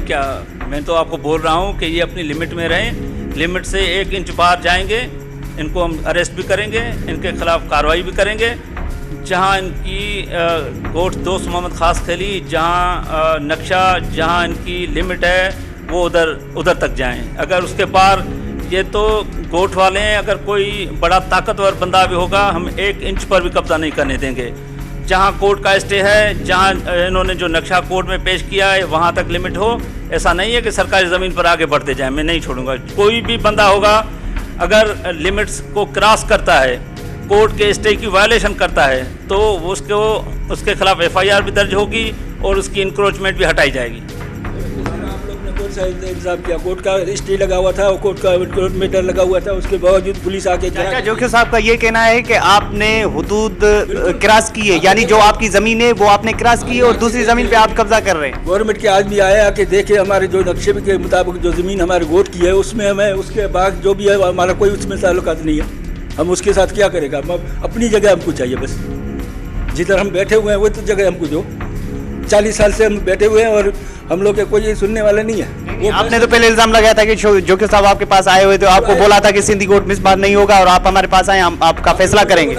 क्या, मैं तो आपको बोल रहा हूँ कि ये अपनी लिमिट में रहें, लिमिट से 1 इंच बाहर जाएंगे इनको हम अरेस्ट भी करेंगे, इनके खिलाफ कार्रवाई भी करेंगे। जहाँ इनकी गोट दोस्त मोहम्मद खास खली, जहाँ नक्शा, जहाँ इनकी लिमिट है वो उधर तक जाएं। अगर उसके पार, ये तो गोट वाले हैं, अगर कोई बड़ा ताकतवर बंदा भी होगा हम 1 इंच पर भी कब्जा नहीं करने देंगे। जहाँ कोर्ट का स्टे है, जहाँ इन्होंने जो नक्शा कोर्ट में पेश किया है वहाँ तक लिमिट हो। ऐसा नहीं है कि सरकारी ज़मीन पर आगे बढ़ते जाएं, मैं नहीं छोड़ूंगा। कोई भी बंदा होगा अगर लिमिट्स को क्रॉस करता है, कोर्ट के स्टे की वायलेशन करता है, तो उसके खिलाफ FIR भी दर्ज होगी और उसकी इंक्रोचमेंट भी हटाई जाएगी। आप लोग ने कौन सा इंतजाम किया? कोर्ट का स्टे लगा हुआ था और कोर्ट का इंक्रोचमेंट लगा हुआ था, उसके बावजूद पुलिस आके चाचा जोखिर साहब का ये कहना है कि आपने हुदूद क्रॉस की है, यानी जो आपकी ज़मीन है वो आपने क्रॉस की है और दूसरी ज़मीन पे आप कब्जा कर रहे हैं। गवर्नमेंट के आदमी आए आके देखे हमारे जो नक्शे के मुताबिक जो ज़मीन हमारे गोट की है उसमें हमें उसके बाद जो भी है हमारा कोई उसमें ताल्लुकात नहीं है। हम उसके साथ क्या करेगा? अपनी जगह हमको चाहिए बस। जिधर हम बैठे हुए हैं वो तो जगह हमको दो। 40 साल से हम बैठे हुए हैं और हम लोग के कोई सुनने वाला नहीं है। आपने तो पहले इल्जाम लगाया था कि जोखिर साहब आपके पास आए हुए थे, आपको बोला था कि सिंधी कोर्ट में इस बार नहीं होगा और आप हमारे पास आए, हम आपका फैसला करेंगे।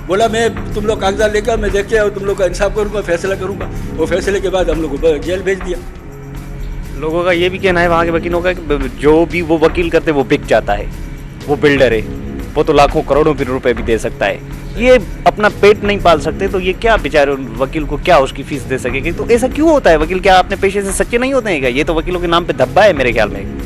बोला मैं तुम लोग कागजात लेकर मैं देख के और तुम लोग का इंसाफ करूँगा, फैसला करूँगा। वो फैसले के बाद हम लोग को जेल भेज दिया। लोगों का ये भी कहना है वहाँ के वकीलों का कि जो भी वो वकील करते वो बिक जाता है, वो बिल्डर है, वो तो लाखों करोड़ों रुपए भी दे सकता है, ये अपना पेट नहीं पाल सकते, तो ये क्या बेचारे वकील को क्या उसकी फीस दे सकेंगे? तो ऐसा क्यों होता है? वकील क्या अपने पेशे से सच्चे नहीं होते हैं क्या? ये तो वकीलों के नाम पे धब्बा है मेरे ख्याल में।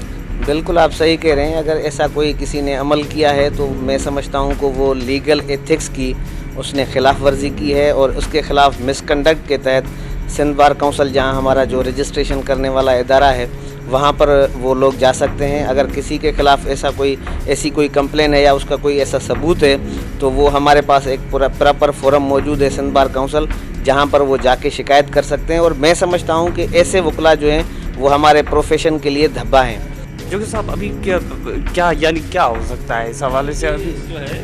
बिल्कुल आप सही कह रहे हैं। अगर ऐसा कोई किसी ने अमल किया है तो मैं समझता हूँ कि वो लीगल एथिक्स की उसने खिलाफ वर्जी की है और उसके खिलाफ मिसकंडक्ट के तहत सिंध बार काउंसिल, जहाँ हमारा जो रजिस्ट्रेशन करने वाला इदारा है, वहाँ पर वो लोग जा सकते हैं। अगर किसी के खिलाफ ऐसी कोई कंप्लेन है या उसका कोई ऐसा सबूत है तो वो हमारे पास एक पूरा प्रॉपर फोरम मौजूद है सिंध बार काउंसिल, जहाँ पर वो जाके शिकायत कर सकते हैं। और मैं समझता हूँ कि ऐसे वकला जो हैं वो हमारे प्रोफेशन के लिए धब्बा हैं। जोखिर साहब अभी क्या यानी क्या हो सकता है इस हवाले से? अभी जो है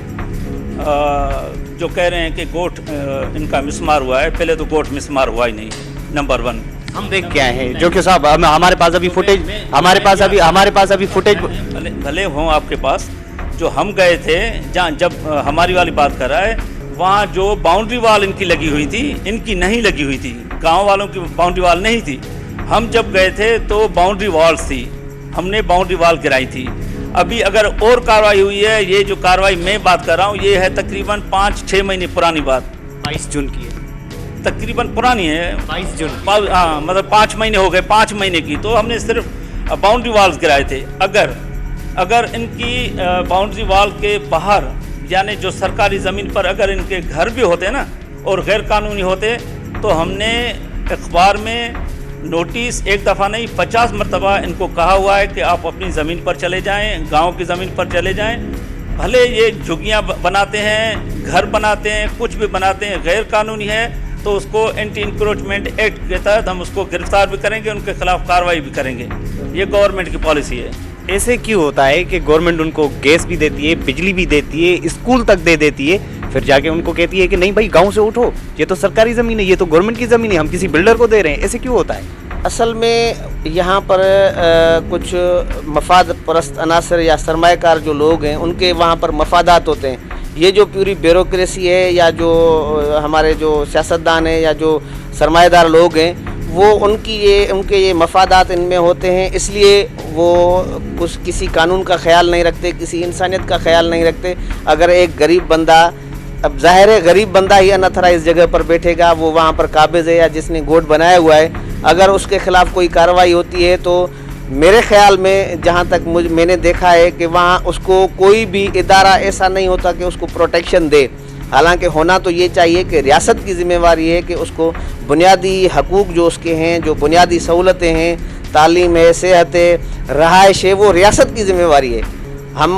जो कह रहे हैं कि गोट इनका मिसमार हुआ है, पहले तो गोट मिसमार हुआ ही नहीं, नंबर 1। हम देख के आए हैं जोखिर साहब, हमारे पास अभी फुटेज भले हों आपके पास। जो हम गए थे, जहाँ जब हमारी वाली बात कर रहा है, वहाँ जो बाउंड्री वाल इनकी लगी हुई थी, इनकी नहीं लगी हुई थी, गांव वालों की बाउंड्री वाल नहीं थी। हम जब गए थे तो बाउंड्री वॉल्स थी, हमने बाउंड्री वाल गिराई थी। अभी अगर और कार्रवाई हुई है, ये जो कार्रवाई मैं बात कर रहा हूँ ये है तकरीबन 5-6 महीने पुरानी बात, 22 जून की है, तकरीबन पुरानी है, 22 जून। हाँ, मतलब 5 महीने हो गए, 5 महीने की। तो हमने सिर्फ बाउंड्री वाल्स गिराए थे। अगर इनकी बाउंड्री वाल के बाहर, यानी जो सरकारी ज़मीन पर अगर इनके घर भी होते ना और गैर कानूनी होते, तो हमने अखबार में नोटिस 1 दफ़ा नहीं 50 मरतबा इनको कहा हुआ है कि आप अपनी ज़मीन पर चले जाएं, गांव की ज़मीन पर चले जाएं। भले ये झुग्गियाँ बनाते हैं, घर बनाते हैं, कुछ भी बनाते हैं, गैर कानूनी है, तो उसको एंटी इंक्रोचमेंट एक्ट के तहत हम उसको गिरफ्तार भी करेंगे, उनके खिलाफ कार्रवाई भी करेंगे। ये गवर्नमेंट की पॉलिसी है। ऐसे क्यों होता है कि गवर्नमेंट उनको गैस भी देती है, बिजली भी देती है, स्कूल तक दे देती है, फिर जाके उनको कहती है कि नहीं भाई गांव से उठो, ये तो सरकारी ज़मीन है, ये तो गवर्नमेंट की ज़मीन है, हम किसी बिल्डर को दे रहे हैं? ऐसे क्यों होता है? असल में यहाँ पर कुछ मफाद परस्त अनासर या सरमाएकार जो लोग हैं उनके वहाँ पर मफादात होते हैं। ये जो पूरी ब्यूरोक्रेसी है या जो हमारे जो सियासतदान हैं या जो सरमाएदार लोग हैं, वो उनके ये मफादात इनमें होते हैं, इसलिए वो किसी कानून का ख्याल नहीं रखते, किसी इंसानियत का ख्याल नहीं रखते। अगर एक गरीब बंदा, अब जाहिर है गरीब बंदा ही अनथराइज जगह पर बैठेगा, वो वहाँ पर काबिज है या जिसने गोट बनाया हुआ है, अगर उसके खिलाफ कोई कार्रवाई होती है तो मेरे ख्याल में जहाँ तक मैंने देखा है कि वहाँ उसको कोई भी इदारा ऐसा नहीं होता कि उसको प्रोटेक्शन दे। हालांकि होना तो ये चाहिए कि रियासत की ज़िम्मेवारी है कि उसको बुनियादी हकूक़ जो उसके हैं, जो बुनियादी सहूलतें हैं, तालीम है, सेहत है, रहाइश है, वो रियासत की ज़िम्मेवारी है। हम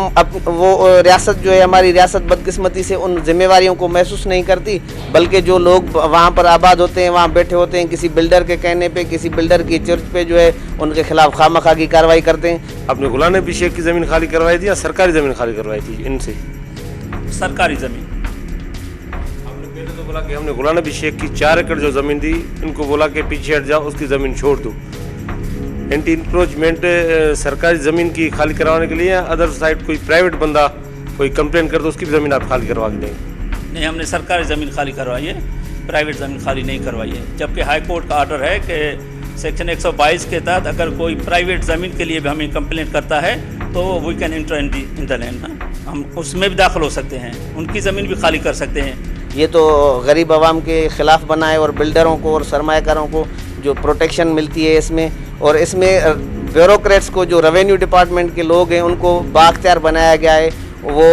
वो रियासत जो है, हमारी रियासत बदकिस्मती से उन जिम्मेवारियों को महसूस नहीं करती, बल्कि जो लोग वहाँ पर आबाद होते हैं, वहाँ बैठे होते हैं, किसी बिल्डर के कहने पे, किसी बिल्डर की चर्च पे जो है उनके खिलाफ खामखा की कार्रवाई करते हैं। आपने गुलाम नबी शेख की ज़मीन खाली करवाई थी या सरकारी ज़मीन खाली करवाई थी इनसे? सरकारी ज़मीन। आपने पहले तो बोला कि हमने गुलाम नबी शेख की 4 एकड़ जो ज़मीन थी, इनको बोला कि पीछे हट जाओ, उसकी ज़मीन छोड़ दो। एंटी इंक्रोचमेंट सरकारी ज़मीन की खाली करवाने के लिए या अदर साइड कोई प्राइवेट बंदा कोई कंप्लेन कर तो उसकी भी ज़मीन आप खाली करवा के देंगे? नहीं, हमने सरकारी ज़मीन खाली करवाई है, प्राइवेट ज़मीन खाली नहीं करवाई है। जबकि हाई कोर्ट का ऑर्डर है कि सेक्शन 122 के तहत अगर कोई प्राइवेट ज़मीन के लिए भी हमें कंप्लेंट करता है तो we can enter in the land, हम उसमें भी दाखिल हो सकते हैं, उनकी ज़मीन भी खाली कर सकते हैं। ये तो गरीब आवाम के ख़िलाफ़ बना है और बिल्डरों को और सरमायाकारों को जो प्रोटेक्शन मिलती है इसमें, और इसमें ब्यूरोक्रेट्स को जो रेवेन्यू डिपार्टमेंट के लोग हैं उनको बाख्तियार बनाया गया है। वो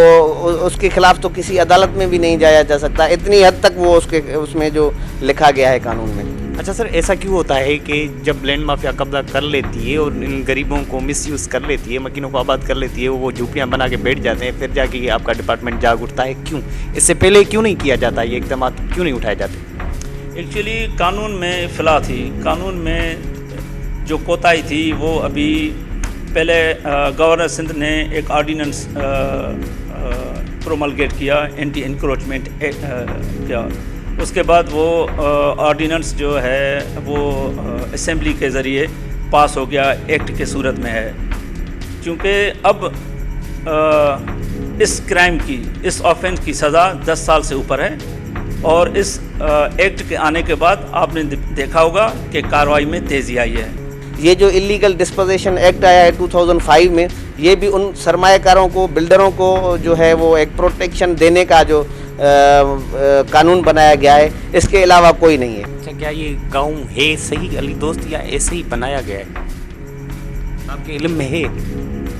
उसके खिलाफ तो किसी अदालत में भी नहीं जाया जा सकता, इतनी हद तक वो उसमें जो लिखा गया है कानून में। अच्छा सर, ऐसा क्यों होता है कि जब लैंड माफिया कब्जा कर लेती है और इन गरीबों को मिसयूज़ कर लेती है, मकीनों को आबाद कर लेती है, वो झूपियाँ बना के बैठ जाते हैं, फिर जाके आपका डिपार्टमेंट जाग उठता है? क्यों? इससे पहले क्यों नहीं किया जाता, ये इक़दाम क्यों नहीं उठाए जाते? एक्चुअली कानून में फ़िला थी, कानून में जो कोताही थी वो अभी पहले गवर्नर सिंध ने एक ऑर्डिनेंस प्रोमलगेट किया, एंटी इंक्रोचमेंट किया। उसके बाद वो ऑर्डिनेंस जो है वो असेंबली के ज़रिए पास हो गया, एक्ट के सूरत में है। क्योंकि अब इस क्राइम की, इस ऑफेंस की सज़ा 10 साल से ऊपर है, और इस एक्ट के आने के बाद आपने देखा होगा कि कार्रवाई में तेज़ी आई है। ये जो इलीगल डिस्पोजेशन एक्ट आया है 2005 में, ये भी उन सरमायाकारों को, बिल्डरों को जो है वो एक प्रोटेक्शन देने का जो कानून बनाया गया है, इसके अलावा कोई नहीं है। अच्छा, क्या ये गांव है सही अली दोस्त या ऐसे ही बनाया गया है? आपके इल्म में है?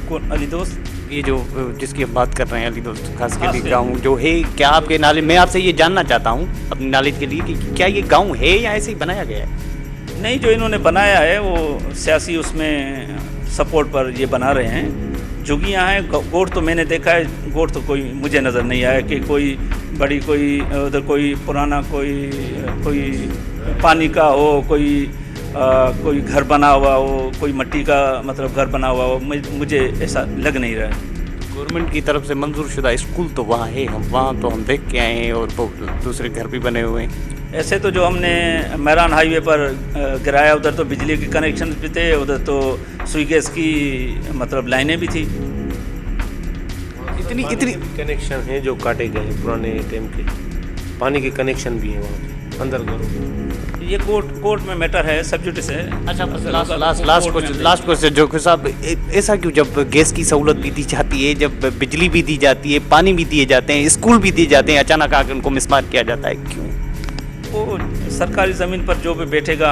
कौन अली दोस्त? ये जो जिसकी हम बात कर रहे हैं, अली दोस्त खास के लिए गाँव जो है, क्या आपके नॉलेज, मैं आपसे ये जानना चाहता हूँ अपनी नॉलेज के लिए कि क्या ये गाँव है या ऐसे ही बनाया गया है? नहीं, जो इन्होंने बनाया है वो सियासी उसमें सपोर्ट पर ये बना रहे हैं। झुग्गियाँ हैं, गोट तो मैंने देखा है, गोट तो कोई मुझे नज़र नहीं आया कि कोई बड़ी, कोई उधर कोई पुराना कोई पानी का हो, कोई घर बना हुआ हो, कोई मिट्टी का मतलब घर बना हुआ हो, मुझे ऐसा लग नहीं रहा है। गवर्नमेंट की तरफ से मंजूर शुदा स्कूल तो वहाँ है, वहाँ तो हम देख के आए हैं, और दूसरे घर भी बने हुए हैं। ऐसे तो जो हमने मैरान हाईवे पर गिराया, उधर तो बिजली के कनेक्शन भी थे, उधर तो सुई गैस की मतलब लाइनें भी थी। इतनी कनेक्शन हैं जो काटे गए हैं पुराने टाइम के, पानी के कनेक्शन भी हैं वहाँ पे अंदर घरों। ये कोर्ट में मैटर है, सब्जुडिस है। अच्छा, लास्ट क्वेश्चन जो साहब, ऐसा क्यों जब गैस की सहूलत भी दी जाती है, जब बिजली भी दी जाती है, पानी भी दिए जाते हैं, स्कूल भी दिए जाते हैं, अचानक आकर उनको मिसमार किया जाता है, क्यों? वो सरकारी ज़मीन पर जो भी बैठेगा,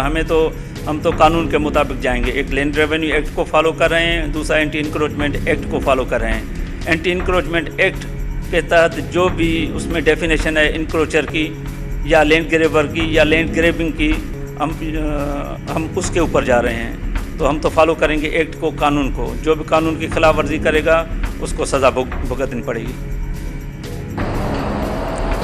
हम तो कानून के मुताबिक जाएंगे। एक लैंड रेवेन्यू एक्ट को फॉलो कर रहे हैं, दूसरा एंटी इंक्रोचमेंट एक्ट को फॉलो कर रहे हैं। एंटी इंक्रोचमेंट एक्ट के तहत जो भी उसमें डेफिनेशन है इंक्रोचर की या लैंड ग्रेबर की या लैंड ग्रेबिंग की, हम उसके ऊपर जा रहे हैं। तो हम तो फॉलो करेंगे एक्ट को, कानून को। जो भी कानून की खिलाफ वर्जी करेगा उसको सज़ा भुगतनी पड़ेगी।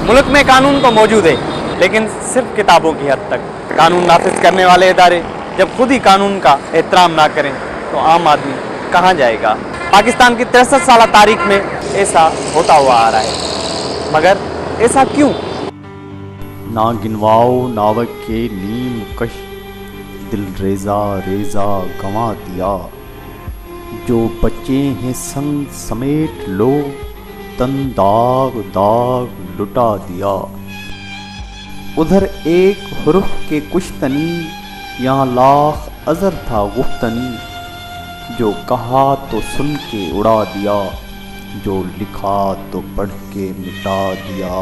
मुल्क में कानून तो मौजूद है, लेकिन सिर्फ किताबों की हद तक। कानून नाफिज करने वाले इदारे जब खुद ही कानून का एहतराम ना करें तो आम आदमी कहाँ जाएगा? पाकिस्तान की 63 साल तारीख में ऐसा होता हुआ आ रहा है, मगर ऐसा क्यों? ना गिनवाओ नावक के नीम कश, दिल रेजा रेजा गंवा दिया। जो बच्चे हैं संग समेट लो, तन दाग दाग लुटा दिया। उधर एक हुरुफ के कुछ तनी, यहाँ लाख अजर था गुफ्तनी। जो कहा तो सुन के उड़ा दिया, जो लिखा तो पढ़ के मिटा दिया।